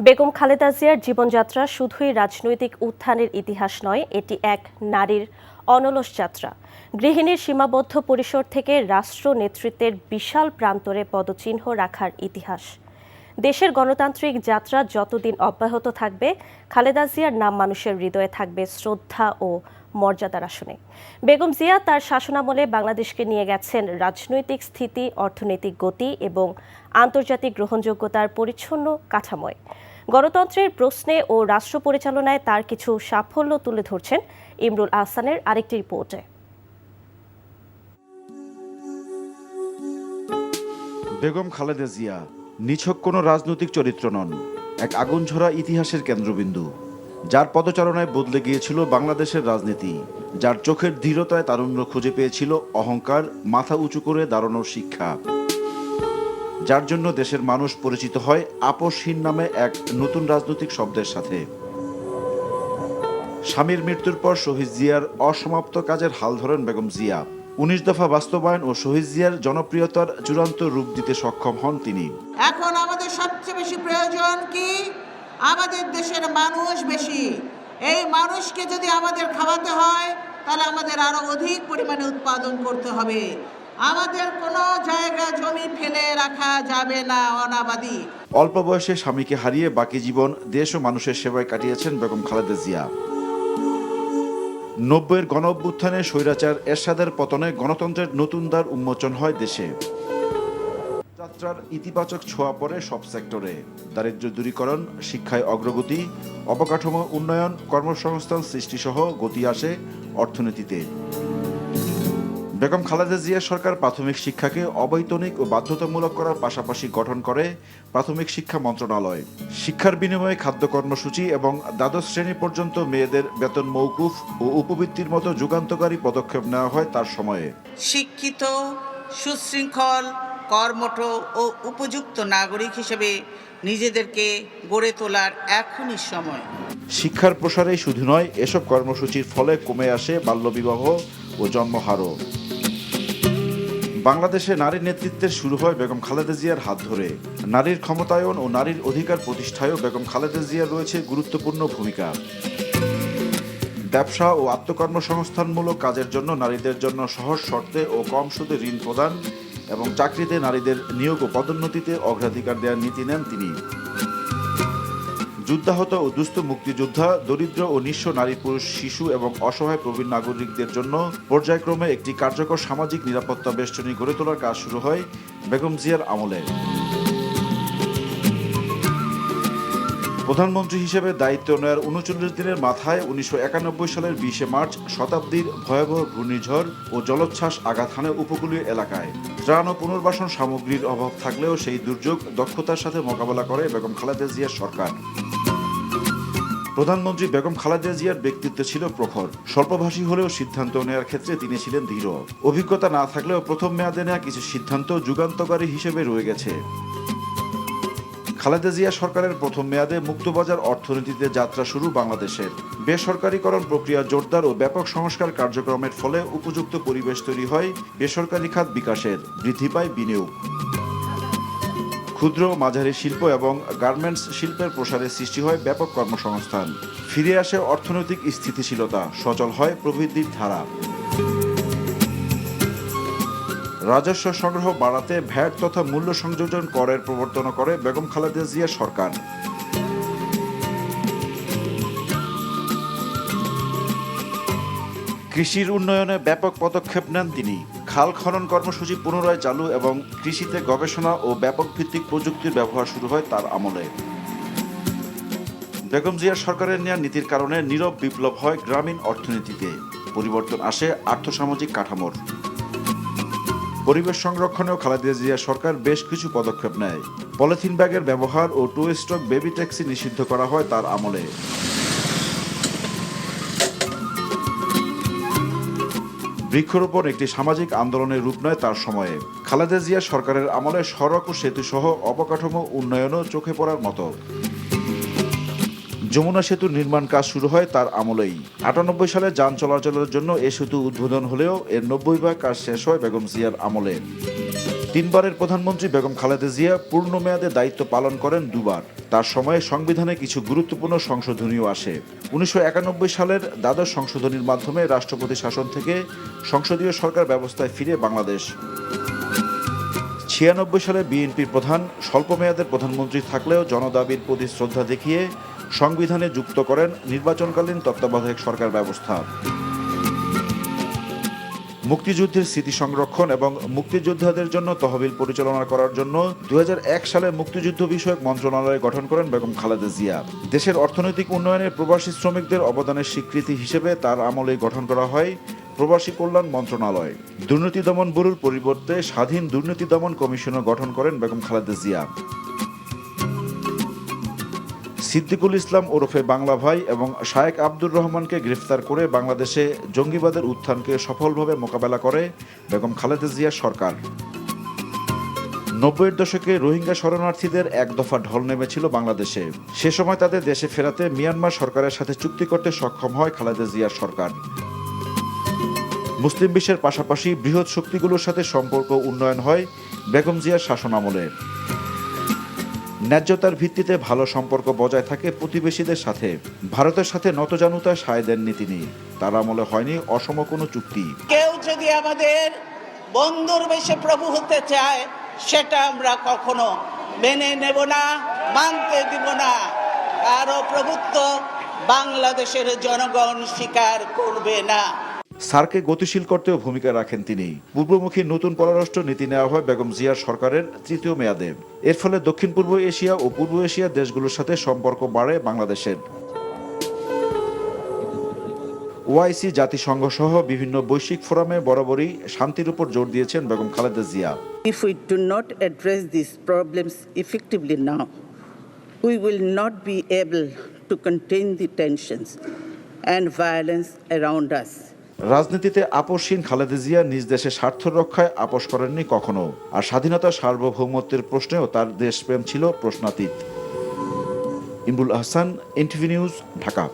বেগম খালেদা জিয়ার জীবনযাত্রা শুধুই রাজনৈতিক উত্থানের ইতিহাস নয়, এটি এক নারীর অনলস যাত্রা। গৃহিণীর সীমাবদ্ধ পরিসর থেকে রাষ্ট্র নেতৃত্বের বিশাল প্রান্তরে পদচিহ্ন রাখার ইতিহাস। দেশের গণতান্ত্রিক যাত্রা যতদিন অব্যাহত থাকবে, খালেদা জিয়ার নাম মানুষের হৃদয়ে থাকবে শ্রদ্ধা ও মর্যাদার আসনে। বেগম জিয়া তার শাসনামলে বাংলাদেশকে নিয়ে গেছেন রাজনৈতিক স্থিতি, অর্থনৈতিক গতি এবং আন্তর্জাতিক গ্রহণযোগ্যতার পরিচ্ছন্ন কাঠামোয়। গণতন্ত্রের প্রশ্নে ও রাষ্ট্র পরিচালনায় তার কিছু সাফল্য তুলে ধরছেন ইমরুল আহসানের আরেকটি রিপোর্টে। বেগম খালেদা জিয়া নিছক কোনো রাজনৈতিক চরিত্র নন, এক আগুনঝরা ইতিহাসের কেন্দ্রবিন্দু, যার পদচারণায় বদলে গিয়েছিল বাংলাদেশের রাজনীতি, যার চোখের দৃঢ়তায় তারুণ্য খুঁজে পেয়েছিল অহংকার, মাথা উঁচু করে দাঁড়ানোর শিক্ষা, যার জন্য দেশের মানুষ পরিচিত হয় আপসহীন নামে এক নতুন রাজনৈতিক শব্দের সাথে। স্বামীর মৃত্যুর পর শহীদ জিয়ার অসমাপ্ত কাজের হাল ধরেন বেগম জিয়া। ১৯ দফা বাস্তবায়ন ও শহীদ জিয়ার জনপ্রিয়তার চূড়ান্ত রূপ দিতে সক্ষম হন তিনি। এখন আমাদের সবচেয়ে বেশি প্রয়োজন কি? আমাদের দেশের মানুষ বেশি। এই মানুষকে যদি আমাদের খাওয়াতে হয়, তাহলে আমাদের আরো অধিক পরিমাণে উৎপাদন করতে হবে। আমাদের কোনো জায়গা জমি ফেলে রাখা যাবে না অনাবাদি। অল্প বয়সে স্বামীকে হারিয়ে বাকি জীবন দেশ ও মানুষের সেবায় কাটিয়েছেন বেগম খালেদা জিয়া। ৯০-এর গণ অভ্যুত্থানে স্বৈরাচার এরশাদের পতনে গণতন্ত্রের নতুন দ্বার উন্মোচন হয় দেশে। যাত্রার ইতিবাচক ছোঁয়া পড়ে সব সেক্টরে। দারিদ্র্য দূরীকরণ, শিক্ষায় অগ্রগতি, অবকাঠামো উন্নয়ন, কর্মসংস্থান সৃষ্টিসহ গতি আসে অর্থনীতিতে। বেগম খালেদা জিয়া সরকার প্রাথমিক শিক্ষাকে অবৈতনিক ও বাধ্যতামূলক করার পাশাপাশি গঠন করে প্রাথমিক শিক্ষা মন্ত্রণালয়। শিক্ষার বিনিময়ে খাদ্য কর্মসূচি এবং দ্বাদশ শ্রেণী পর্যন্ত মেয়েদের বেতন মওকুফ ও উপবৃত্তির মতো যুগান্তকারী পদক্ষেপ নেওয়া হয় তার সময়ে। শিক্ষিত, সুশৃঙ্খল, কর্মঠ ও উপযুক্ত নাগরিক হিসেবে নিজেদেরকে গড়ে তোলার এখনই সময়। শিক্ষার প্রসারেই শুধু নয়, এসব কর্মসূচির ফলে কমে আসে বাল্যবিবাহ ও জন্মহারও। বাংলাদেশে নারীর নেতৃত্বের শুরু হয় বেগম খালেদা জিয়ার হাত ধরে। নারীর ক্ষমতায়ন ও নারীর অধিকার প্রতিষ্ঠায়ও বেগম খালেদা জিয়ার রয়েছে গুরুত্বপূর্ণ ভূমিকা। ব্যবসা ও আত্মকর্মসংস্থানমূলক কাজের জন্য নারীদের জন্য সহজ শর্তে ও কম সুদে ঋণ প্রদান এবং চাকরিতে নারীদের নিয়োগ ও পদোন্নতিতে অগ্রাধিকার দেওয়ার নীতি নেন তিনি। যুদ্ধাহত ও দুস্থ মুক্তিযোদ্ধা, দরিদ্র ও নিঃস্ব নারী, পুরুষ, শিশু এবং অসহায় প্রবীণ নাগরিকদের জন্য পর্যায়ক্রমে একটি কার্যকর সামাজিক নিরাপত্তা বেষ্টনী গড়ে তোলার কাজ শুরু হয় বেগম জিয়ার আমলে। প্রধানমন্ত্রী হিসেবে দায়িত্ব নেওয়ার ৩৯ দিনের মাথায় ১৯৯১ সালের ২০শে মার্চ শতাব্দীর ভয়াবহ ঘূর্ণিঝড় ও জলোচ্ছ্বাস আঘাত হানে উপকূলীয় এলাকায়। ত্রাণ ও পুনর্বাসন সামগ্রীর অভাব থাকলেও সেই দুর্যোগ দক্ষতার সাথে মোকাবেলা করে বেগম খালেদা জিয়ার সরকার। প্রধানমন্ত্রী বেগম খালেদা জিয়ার ব্যক্তিত্ব ছিল প্রখর। স্বল্পভাষী হলেও সিদ্ধান্ত নেওয়ার ক্ষেত্রে তিনি ছিলেন দৃঢ়। অভিজ্ঞতা না থাকলেও প্রথম মেয়াদে নেওয়া কিছু সিদ্ধান্ত যুগান্তকারী হিসেবে রয়ে গেছে। খালেদা জিয়া সরকারের প্রথম মেয়াদে মুক্তবাজার অর্থনীতিতে যাত্রা শুরু বাংলাদেশের। বেসরকারীকরণ প্রক্রিয়া জোরদার ও ব্যাপক সংস্কার কার্যক্রমের ফলে উপযুক্ত পরিবেশ তৈরি হয় বেসরকারি খাত বিকাশের, বৃদ্ধি পায় বিনিয়োগ। ক্ষুদ্র মাঝারি শিল্প এবং গার্মেন্টস শিল্পের প্রসারে সৃষ্টি হয় ব্যাপক কর্মসংস্থান। ফিরে আসে অর্থনৈতিক স্থিতিশীলতা, সচল হয় প্রবৃদ্ধির ধারা। রাজস্ব সংগ্রহ বাড়াতে ভ্যাট তথা মূল্য সংযোজন করের প্রবর্তন করে বেগম খালেদা জিয়া সরকার। কৃষির উন্নয়নে ব্যাপক পদক্ষেপ নেন তিনি। খাল খনন কর্মসূচি পুনরায় চালু এবং কৃষিতে গবেষণা ও ব্যাপক ভিত্তিক প্রযুক্তির ব্যবহার শুরু হয় তার আমলে। বেগম জিয়া সরকারের নেওয়া নীতির কারণে নীরব বিপ্লব হয় গ্রামীণ অর্থনীতিতে। পরিবর্তন আসে আর্থসামাজিক কাঠামোর। পরিবেশ সংরক্ষণেও খালেদা জিয়া সরকার বেশ কিছু পদক্ষেপ নেয়। পলিথিন ব্যাগের ব্যবহার ও টু স্ট্রোক বেবি ট্যাক্সি নিষিদ্ধ করা হয় তার আমলে। বৃক্ষরোপণ একটি সামাজিক আন্দোলনের রূপ নেয় তার সময়ে। খালেদা জিয়া সরকারের আমলে সড়ক ও সেতু সহ অবকাঠামো উন্নয়নও চোখে পড়ার মতো। যমুনা সেতুর নির্মাণ কাজ শুরু হয় তার আমলেই। ৯৮ সালে যান চলাচলের জন্য এ সেতু উদ্বোধন হলেও এর ৯০ ভাগ কাজ শেষ হয় বেগম জিয়ার আমলে। তিনবারের প্রধানমন্ত্রী বেগম খালেদা জিয়া পূর্ণ মেয়াদে দায়িত্ব পালন করেন দুবার। তার সময়ে সংবিধানে কিছু গুরুত্বপূর্ণ সংশোধনীও আসে। 1991 সালের দ্বাদশ সংশোধনীর মাধ্যমে রাষ্ট্রপতি শাসন থেকে সংসদীয় সরকার ব্যবস্থায় ফিরে বাংলাদেশ। 96 সালে বিএনপির প্রধান স্বল্প মেয়াদের প্রধানমন্ত্রী থাকলেও জনদাবির প্রতি শ্রদ্ধা দেখিয়ে সংবিধানে যুক্ত করেন নির্বাচনকালীন তত্ত্বাবধায়ক সরকার ব্যবস্থা। মুক্তিযুদ্ধের স্মৃতি সংরক্ষণ এবং মুক্তিযোদ্ধাদের জন্য তহবিল পরিচালনা করার জন্য 2001 সালে মুক্তিযুদ্ধ বিষয়ক মন্ত্রণালয় গঠন করেন বেগম খালেদা জিয়া। দেশের অর্থনৈতিক উন্নয়নে প্রবাসী শ্রমিকদের অবদানের স্বীকৃতি হিসেবে তার আমলেই গঠন করা হয় প্রবাসী কল্যাণ মন্ত্রণালয়। দুর্নীতি দমন ব্যুরোর পরিবর্তে স্বাধীন দুর্নীতি দমন কমিশনও গঠন করেন বেগম খালেদা জিয়া। সিদ্দিকুল ইসলাম ওরফে বাংলা ভাই এবং শায়েক আব্দুর রহমানকে গ্রেফতার করে বাংলাদেশে জঙ্গিবাদের উত্থানকে সফলভাবে মোকাবেলা করে বেগম খালেদা জিয়ার সরকার। 90-এর দশকে রোহিঙ্গা শরণার্থীদের এক দফা ঢল নেমেছিল বাংলাদেশে। সে সময় তাদের দেশে ফেরাতে মিয়ানমার সরকারের সাথে চুক্তি করতে সক্ষম হয় খালেদা জিয়ার সরকার। মুসলিম বিশ্বের পাশাপাশি বৃহৎ শক্তিগুলোর সাথে সম্পর্ক উন্নয়ন হয় বেগম জিয়ার শাসনামলে। ন্যায্যতার ভিত্তিতে ভালো সম্পর্ক বজায় থাকে প্রতিবেশীদের সাথে। ভারতের সাথে নতজানুতায় সায় দেননি তিনি। তার আমলে হয়নি অসম কোনো চুক্তি। কেউ যদি আমাদের বন্ধুর বেশে প্রভু হতে চায়, সেটা আমরা কখনো মেনে নেব না, মানতে দিব না। কারো প্রভুত্ব বাংলাদেশের জনগণ স্বীকার করবে না। সার্ককে গতিশীল করতেও ভূমিকা রাখেন তিনি। পূর্বমুখী নতুন পররাষ্ট্র নীতি নেওয়া হয় বেগম জিয়ার সরকারের তৃতীয় মেয়াদে। এর ফলে দক্ষিণ পূর্ব এশিয়া ও পূর্ব এশিয়ার দেশগুলোর সাথে সম্পর্ক বাড়ে বাংলাদেশের। ওআইসি, জাতিসংঘ সহ বিভিন্ন বৈশ্বিক ফোরামে বরাবরই শান্তির উপর জোর দিয়েছেন Begum Khaleda Zia. If we do not address these problems effectively now, we will not be able to contain the tensions and violence around us. রাজনীতিতে আপোষহীন খালেদা জিয়া নিজ দেশের স্বার্থ রক্ষায় আপোষ করেননি কখনো। আর স্বাধীনতা সার্বভৌমত্বের প্রশ্নেও তার দেশপ্রেম ছিল প্রশ্নাতীত। Imrul Ahsan, NTV news, Dhaka.